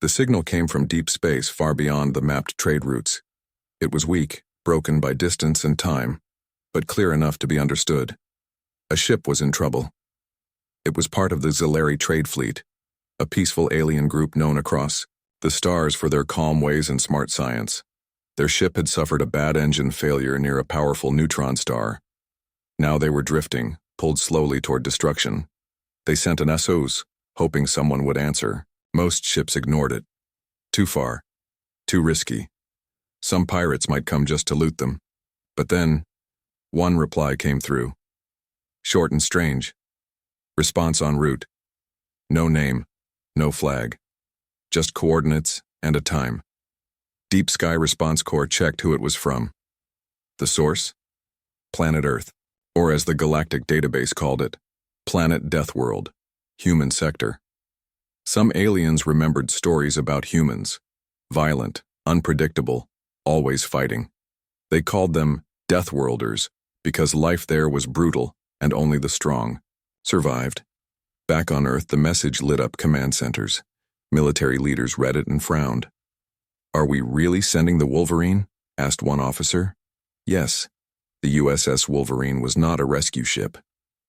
The signal came from deep space far beyond the mapped trade routes. It was weak, broken by distance and time, but clear enough to be understood. A ship was in trouble. It was part of the Zilari trade fleet, a peaceful alien group known across the stars for their calm ways and smart science. Their ship had suffered a bad engine failure near a powerful neutron star. Now they were drifting, pulled slowly toward destruction. They sent an SOS, hoping someone would answer. Most ships ignored it. Too far. Too risky. Some pirates might come just to loot them. But then, one reply came through. Short and strange. Response en route. No name, no flag. Just coordinates and a time. Deep Sky Response Corps checked who it was from. The source? Planet Earth, or as the Galactic database called it, Planet Deathworld, human sector. Some aliens remembered stories about humans, violent, unpredictable, always fighting. They called them Deathworlders because life there was brutal and only the strong survived. Back on Earth, the message lit up command centers. Military leaders read it and frowned. "Are we really sending the Wolverine?" asked one officer. Yes, the USS Wolverine was not a rescue ship.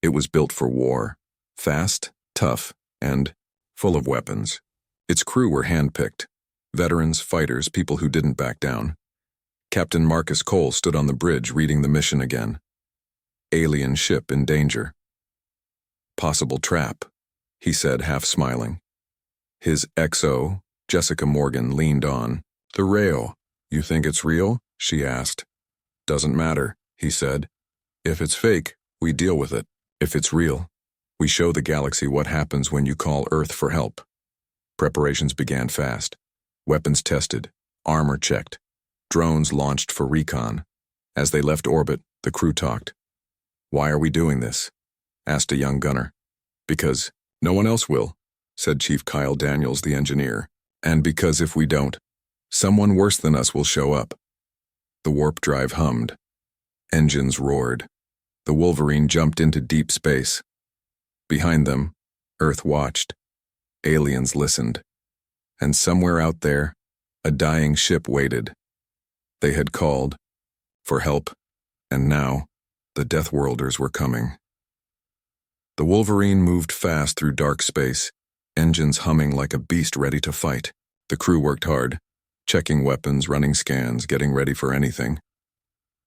It was built for war, fast, tough, and full of weapons. Its crew were handpicked. Veterans, fighters, people who didn't back down. Captain Marcus Cole stood on the bridge reading the mission again. Alien ship in danger. Possible trap, he said, half smiling. His XO, Jessica Morgan, leaned on. "The rail. You think it's real?" she asked. "Doesn't matter," he said. "If it's fake, we deal with it. If it's real, we show the galaxy what happens when you call Earth for help." Preparations began fast. Weapons tested, armor checked, drones launched for recon. As they left orbit, the crew talked. "Why are we doing this?" asked a young gunner. "Because no one else will," said Chief Kyle Daniels, the engineer. "And because if we don't, someone worse than us will show up." The warp drive hummed. Engines roared. The Wolverine jumped into deep space. Behind them, Earth watched. Aliens listened. And somewhere out there, a dying ship waited. They had called for help, and now the Deathworlders were coming. The Wolverine moved fast through dark space, engines humming like a beast ready to fight. The crew worked hard, checking weapons, running scans, getting ready for anything.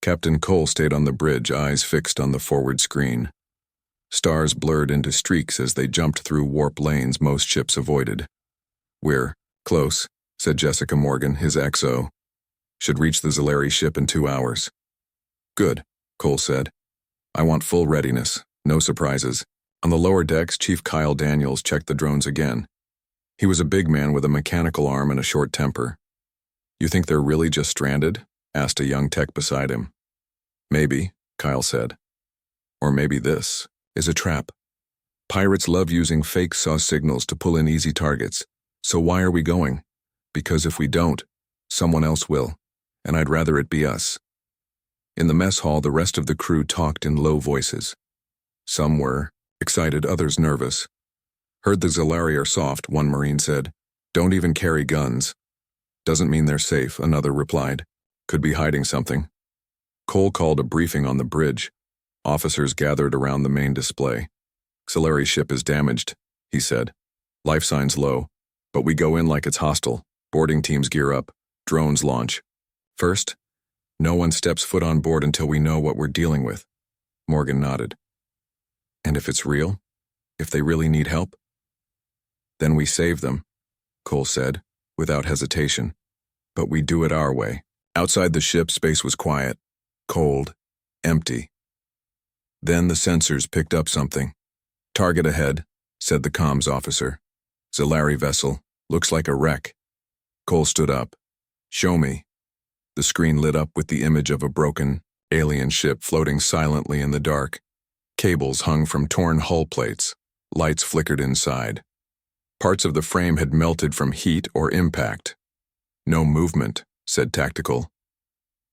Captain Cole stayed on the bridge, eyes fixed on the forward screen. Stars blurred into streaks as they jumped through warp lanes most ships avoided. "We're close," said Jessica Morgan, his XO. "Should reach the Zilari ship in 2 hours." "Good," Cole said. "I want full readiness, no surprises." On the lower decks, Chief Kyle Daniels checked the drones again. He was a big man with a mechanical arm and a short temper. "You think they're really just stranded?" asked a young tech beside him. "Maybe," Kyle said. "Or maybe this is a trap. Pirates love using fake SOS signals to pull in easy targets. So why are we going? Because if we don't, someone else will, and I'd rather it be us." In the mess hall, the rest of the crew talked in low voices. Some were excited, others nervous. "Heard the Zilari are soft," one Marine said. "Don't even carry guns." "Doesn't mean they're safe," another replied. "Could be hiding something." Cole called a briefing on the bridge. Officers gathered around the main display. "Zilari ship is damaged," he said. "Life signs low, but we go in like it's hostile. Boarding teams gear up. Drones launch. First, no one steps foot on board until we know what we're dealing with." Morgan nodded. "And if it's real? If they really need help?" "Then we save them," Cole said, without hesitation. "But we do it our way." Outside the ship, space was quiet, cold, empty. Then the sensors picked up something. "Target ahead," said the comms officer. "Zilari vessel. Looks like a wreck." Cole stood up. "Show me." The screen lit up with the image of a broken, alien ship floating silently in the dark. Cables hung from torn hull plates. Lights flickered inside. Parts of the frame had melted from heat or impact. "No movement," said Tactical.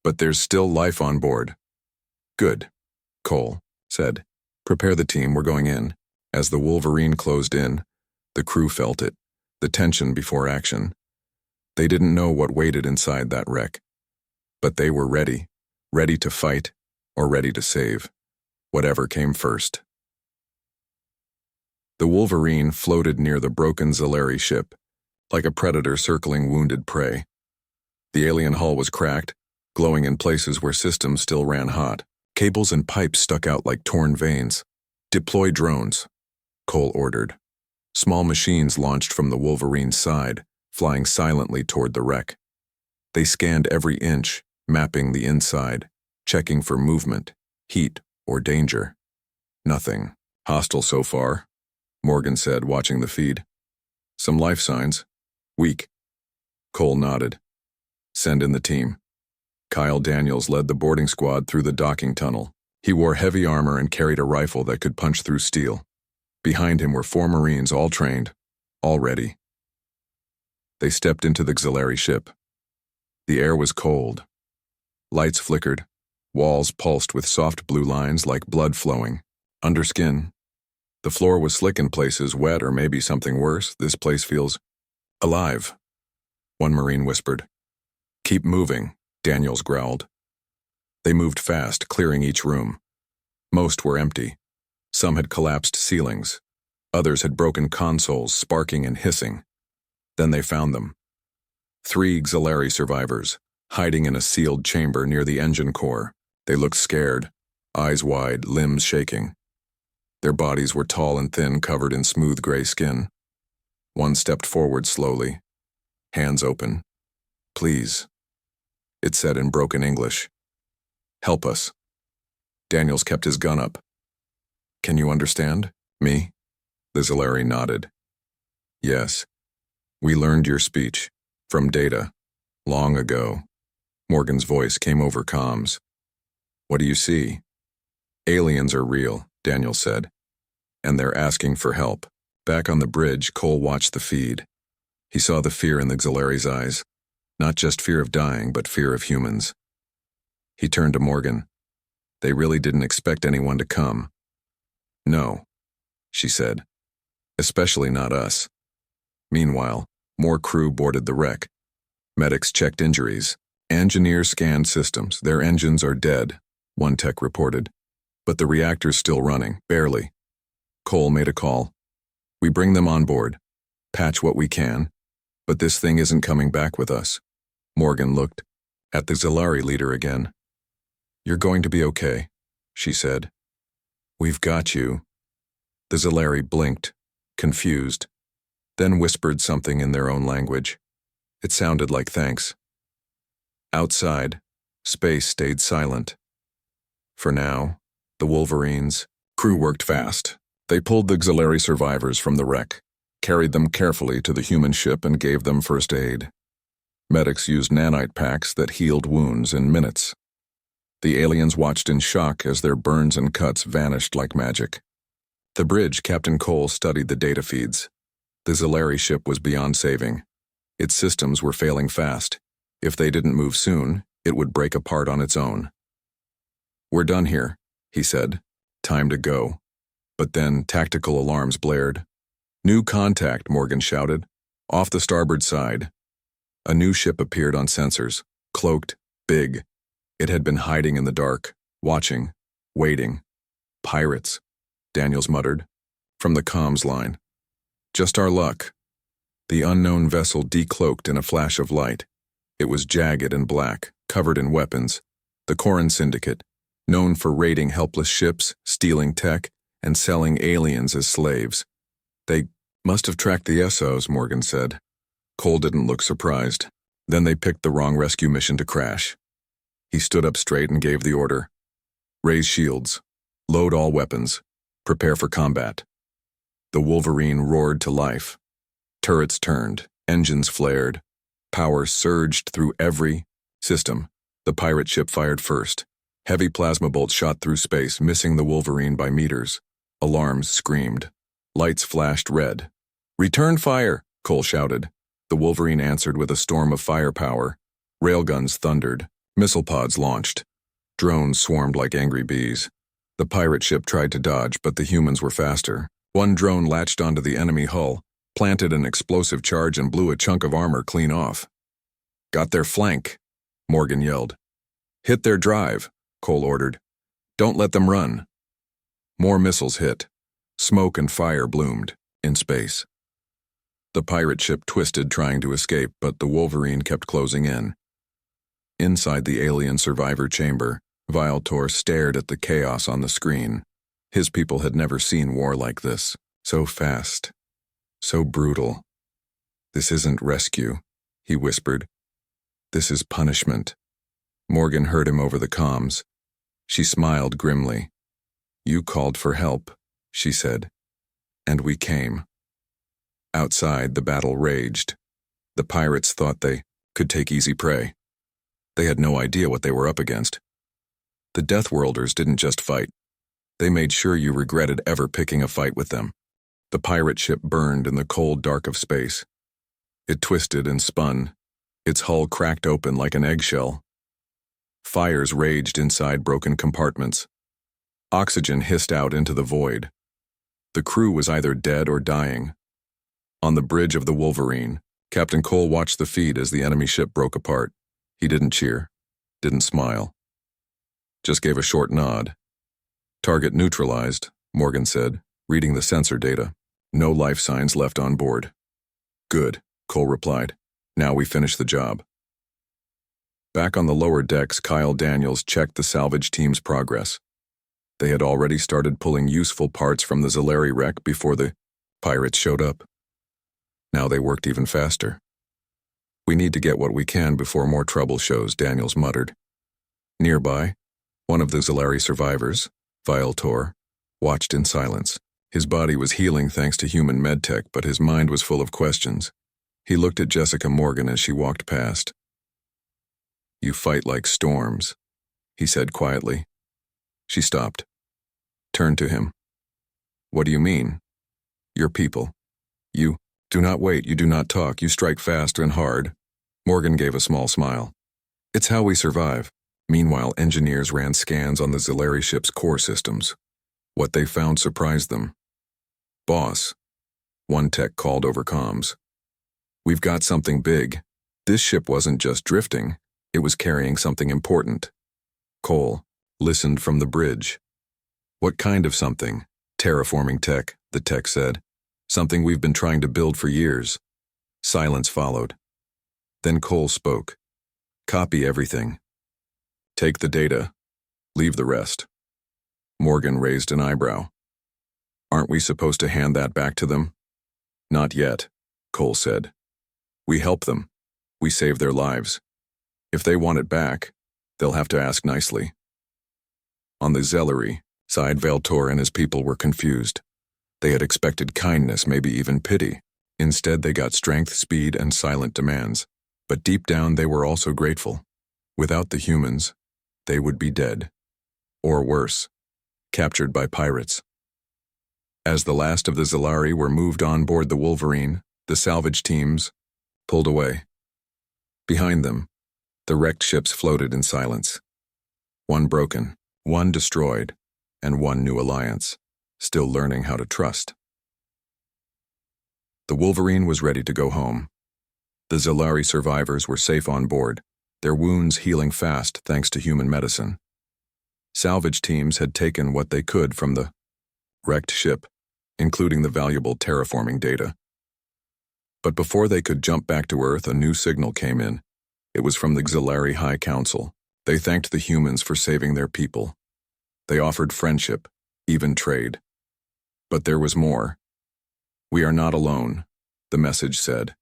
"But there's still life on board." "Good," Cole said. "Prepare the team, we're going in." As the Wolverine closed in, the crew felt it, the tension before action. They didn't know what waited inside that wreck. But they were ready, ready to fight, or ready to save, whatever came first. The Wolverine floated near the broken Zalari ship, like a predator circling wounded prey. The alien hull was cracked, glowing in places where systems still ran hot. Cables and pipes stuck out like torn veins. "Deploy drones," Cole ordered. Small machines launched from the Wolverine's side, flying silently toward the wreck. They scanned every inch, mapping the inside, checking for movement, heat, or danger. Nothing. "Hostile so far," Morgan said, watching the feed. "Some life signs. Weak." Cole nodded. "Send in the team." Kyle Daniels led the boarding squad through the docking tunnel. He wore heavy armor and carried a rifle that could punch through steel. Behind him were 4 Marines, all trained, all ready. They stepped into the Zalari ship. The air was cold. Lights flickered. Walls pulsed with soft blue lines like blood flowing. Under skin. The floor was slick in places, wet, or maybe something worse. "This place feels alive," one Marine whispered. "Keep moving," Daniels growled. They moved fast, clearing each room. Most were empty. Some had collapsed ceilings. Others had broken consoles, sparking and hissing. Then they found them. 3 Zalari survivors, hiding in a sealed chamber near the engine core. They looked scared, eyes wide, limbs shaking. Their bodies were tall and thin, covered in smooth gray skin. One stepped forward slowly, hands open. "Please," it said in broken English. "Help us." Daniels kept his gun up. "Can you understand me?" The Zalari nodded. "Yes. We learned your speech from data long ago." Morgan's voice came over comms. "What do you see?" "Aliens are real," Daniel said. "And they're asking for help." Back on the bridge, Cole watched the feed. He saw the fear in the Zalari's eyes. Not just fear of dying, but fear of humans. He turned to Morgan. "They really didn't expect anyone to come." "No," she said. "Especially not us." Meanwhile, more crew boarded the wreck. Medics checked injuries. Engineers scanned systems. "Their engines are dead," one tech reported. "But the reactor's still running, barely." Cole made a call. "We bring them on board. Patch what we can. But this thing isn't coming back with us." Morgan looked at the Zalari leader again. "You're going to be okay," she said. "We've got you." The Zalari blinked, confused, then whispered something in their own language. It sounded like thanks. Outside, space stayed silent. For now, the Wolverines' crew worked fast. They pulled the Zalari survivors from the wreck, carried them carefully to the human ship, and gave them first aid. Medics used nanite packs that healed wounds in minutes. The aliens watched in shock as their burns and cuts vanished like magic. The bridge, Captain Cole studied the data feeds. The Zalari ship was beyond saving. Its systems were failing fast. If they didn't move soon, it would break apart on its own. "We're done here," he said. "Time to go." But then tactical alarms blared. "New contact," Morgan shouted. "Off the starboard side." A new ship appeared on sensors, cloaked, big. It had been hiding in the dark, watching, waiting. "Pirates," Daniels muttered, from the comms line. "Just our luck." The unknown vessel decloaked in a flash of light. It was jagged and black, covered in weapons. The Corin Syndicate, known for raiding helpless ships, stealing tech, and selling aliens as slaves. "They must have tracked the SOS," Morgan said. Cole didn't look surprised. "Then they picked the wrong rescue mission to crash." He stood up straight and gave the order. "Raise shields. Load all weapons. Prepare for combat." The Wolverine roared to life. Turrets turned, engines flared. Power surged through every system. The pirate ship fired first. Heavy plasma bolts shot through space, missing the Wolverine by meters. Alarms screamed. Lights flashed red. "Return fire!" Cole shouted. The Wolverine answered with a storm of firepower. Railguns thundered. Missile pods launched. Drones swarmed like angry bees. The pirate ship tried to dodge, but the humans were faster. One drone latched onto the enemy hull, planted an explosive charge, and blew a chunk of armor clean off. Got their flank, Morgan yelled. Hit their drive, Cole ordered. Don't let them run. More missiles hit. Smoke and fire bloomed in space. The pirate ship twisted trying to escape, but the Wolverine kept closing in. Inside the alien survivor chamber, Vialtor stared at the chaos on the screen. His people had never seen war like this. So fast. So brutal. This isn't rescue, he whispered. This is punishment. Morgan heard him over the comms. She smiled grimly. You called for help, she said. And we came. Outside, the battle raged. The pirates thought they could take easy prey. They had no idea what they were up against. The Deathworlders didn't just fight. They made sure you regretted ever picking a fight with them. The pirate ship burned in the cold dark of space. It twisted and spun. Its hull cracked open like an eggshell. Fires raged inside broken compartments. Oxygen hissed out into the void. The crew was either dead or dying. On the bridge of the Wolverine, Captain Cole watched the feed as the enemy ship broke apart. He didn't cheer, didn't smile. Just gave a short nod. Target neutralized, Morgan said, reading the sensor data. No life signs left on board. Good, Cole replied. Now we finish the job. Back on the lower decks, Kyle Daniels checked the salvage team's progress. They had already started pulling useful parts from the Zalari wreck before the pirates showed up. Now they worked even faster. We need to get what we can before more trouble shows, Daniels muttered. Nearby, one of the Zalari survivors, Vialtor, watched in silence. His body was healing thanks to human medtech, but his mind was full of questions. He looked at Jessica Morgan as she walked past. You fight like storms, he said quietly. She stopped, turned to him. What do you mean? Your people. You do not wait, you do not talk, you strike fast and hard. Morgan gave a small smile. It's how we survive. Meanwhile, engineers ran scans on the Zalari ship's core systems. What they found surprised them. Boss, one tech called over comms. We've got something big. This ship wasn't just drifting, it was carrying something important. Cole listened from the bridge. What kind of something? Terraforming tech, the tech said. Something we've been trying to build for years. Silence followed. Then Cole spoke. Copy everything. Take the data. Leave the rest. Morgan raised an eyebrow. Aren't we supposed to hand that back to them? Not yet, Cole said. We help them. We save their lives. If they want it back, they'll have to ask nicely. On the Zalari side, Vialtor and his people were confused. They had expected kindness, maybe even pity. Instead, they got strength, speed, and silent demands. But deep down, they were also grateful. Without the humans, they would be dead. Or worse, captured by pirates. As the last of the Zalari were moved on board the Wolverine, the salvage teams pulled away. Behind them, the wrecked ships floated in silence. One broken, one destroyed, and one new alliance, still learning how to trust. The Wolverine was ready to go home. The Zalari survivors were safe on board, their wounds healing fast thanks to human medicine. Salvage teams had taken what they could from the wrecked ship, including the valuable terraforming data. But before they could jump back to Earth, a new signal came in. It was from the Zalari High Council. They thanked the humans for saving their people. They offered friendship, even trade. But there was more. We are not alone, the message said.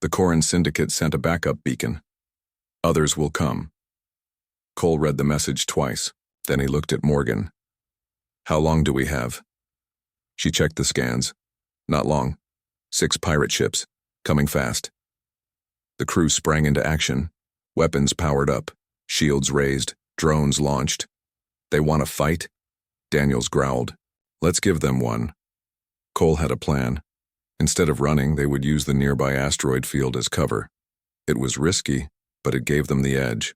The Corin Syndicate sent a backup beacon. Others will come. Cole read the message twice, then he looked at Morgan. How long do we have? She checked the scans. Not long. 6 pirate ships, coming fast. The crew sprang into action, weapons powered up, shields raised, drones launched. They want to fight? Daniels growled. Let's give them one. Cole had a plan. Instead of running, they would use the nearby asteroid field as cover. It was risky, but it gave them the edge.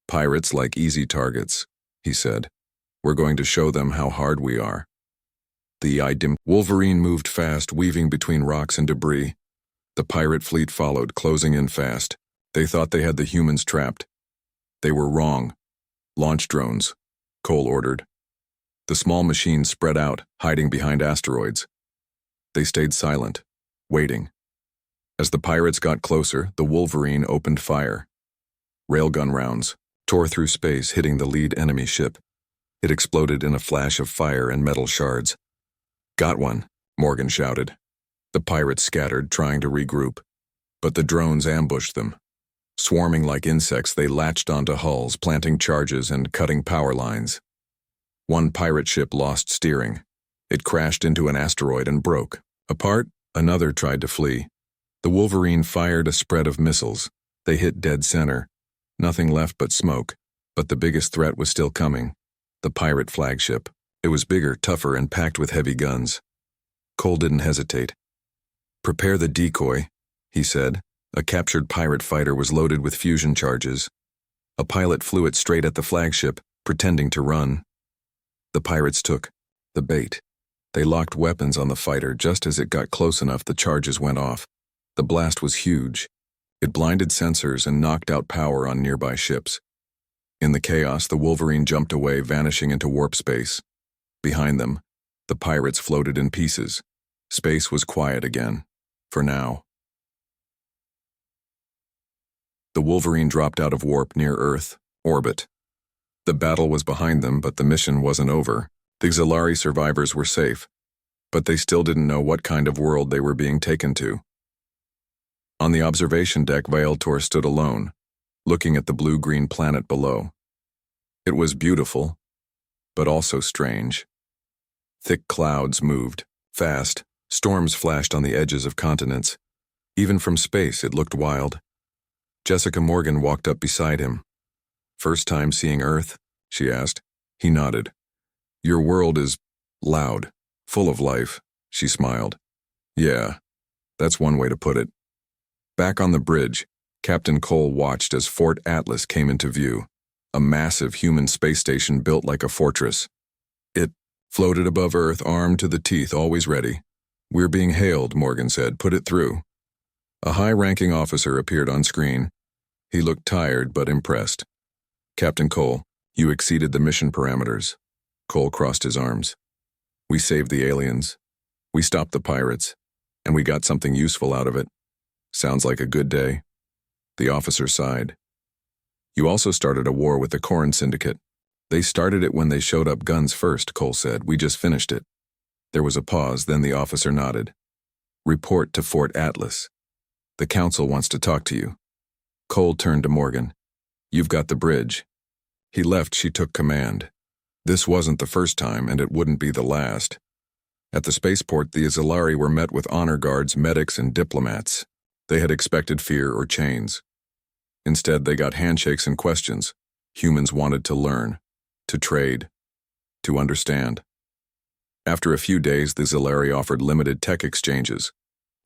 Pirates like easy targets, he said. We're going to show them how hard we are. The Wolverine moved fast, weaving between rocks and debris. The pirate fleet followed, closing in fast. They thought they had the humans trapped. They were wrong. Launch drones, Cole ordered. The small machines spread out, hiding behind asteroids. They stayed silent, waiting. As the pirates got closer, the Wolverine opened fire. Railgun rounds tore through space, hitting the lead enemy ship. It exploded in a flash of fire and metal shards. "Got one," Morgan shouted. The pirates scattered, trying to regroup. But the drones ambushed them. Swarming like insects, they latched onto hulls, planting charges and cutting power lines. One pirate ship lost steering. It crashed into an asteroid and broke. Apart, another tried to flee. The Wolverine fired a spread of missiles. They hit dead center. Nothing left but smoke. But the biggest threat was still coming. The pirate flagship. It was bigger, tougher, and packed with heavy guns. Cole didn't hesitate. "Prepare the decoy," he said. A captured pirate fighter was loaded with fusion charges. A pilot flew it straight at the flagship, pretending to run. The pirates took the bait. They locked weapons on the fighter. Just as it got close enough, the charges went off. The blast was huge. It blinded sensors and knocked out power on nearby ships. In the chaos, the Wolverine jumped away, vanishing into warp space. Behind them, the pirates floated in pieces. Space was quiet again, for now. The Wolverine dropped out of warp near Earth, orbit. The battle was behind them, but the mission wasn't over. The Xalari survivors were safe, but they still didn't know what kind of world they were being taken to. On the observation deck, Vialtor stood alone, looking at the blue-green planet below. It was beautiful, but also strange. Thick clouds moved, fast. Storms flashed on the edges of continents. Even from space, it looked wild. Jessica Morgan walked up beside him. "First time seeing Earth?" she asked. He nodded. "Your world is loud, full of life," she smiled. "Yeah, that's one way to put it." Back on the bridge, Captain Cole watched as Fort Atlas came into view, a massive human space station built like a fortress. It floated above Earth, armed to the teeth, always ready. "We're being hailed," Morgan said. "Put it through." A high-ranking officer appeared on screen. He looked tired but impressed. "Captain Cole, you exceeded the mission parameters." Cole crossed his arms. "We saved the aliens. We stopped the pirates. And we got something useful out of it. Sounds like a good day." The officer sighed. "You also started a war with the Corrin Syndicate." "They started it when they showed up guns first," Cole said. "We just finished it." There was a pause, then the officer nodded. "Report to Fort Atlas. The council wants to talk to you." Cole turned to Morgan. "You've got the bridge." He left. She took command. This wasn't the first time, and it wouldn't be the last. At the spaceport, the Xalari were met with honor guards, medics, and diplomats. They had expected fear or chains. Instead, they got handshakes and questions. Humans wanted to learn, to trade, to understand. After a few days, the Xalari offered limited tech exchanges: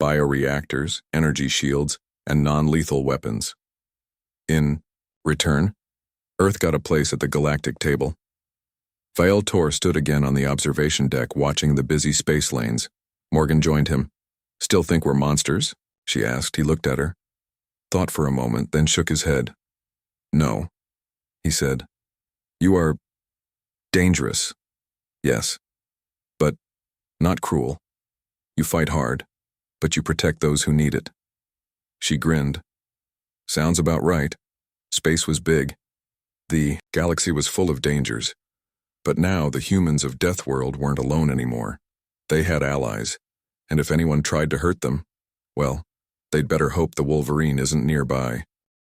bioreactors, energy shields, and non-lethal weapons. In return, Earth got a place at the Galactic table. Vialtor stood again on the observation deck, watching the busy space lanes. Morgan joined him. "Still think we're monsters?" she asked. He looked at her, thought for a moment, then shook his head. "No," he said. "You are dangerous. Yes, but not cruel. You fight hard, but you protect those who need it." She grinned. "Sounds about right." Space was big. The galaxy was full of dangers. But now the humans of Deathworld weren't alone anymore. They had allies, and if anyone tried to hurt them, well, they'd better hope the Wolverine isn't nearby.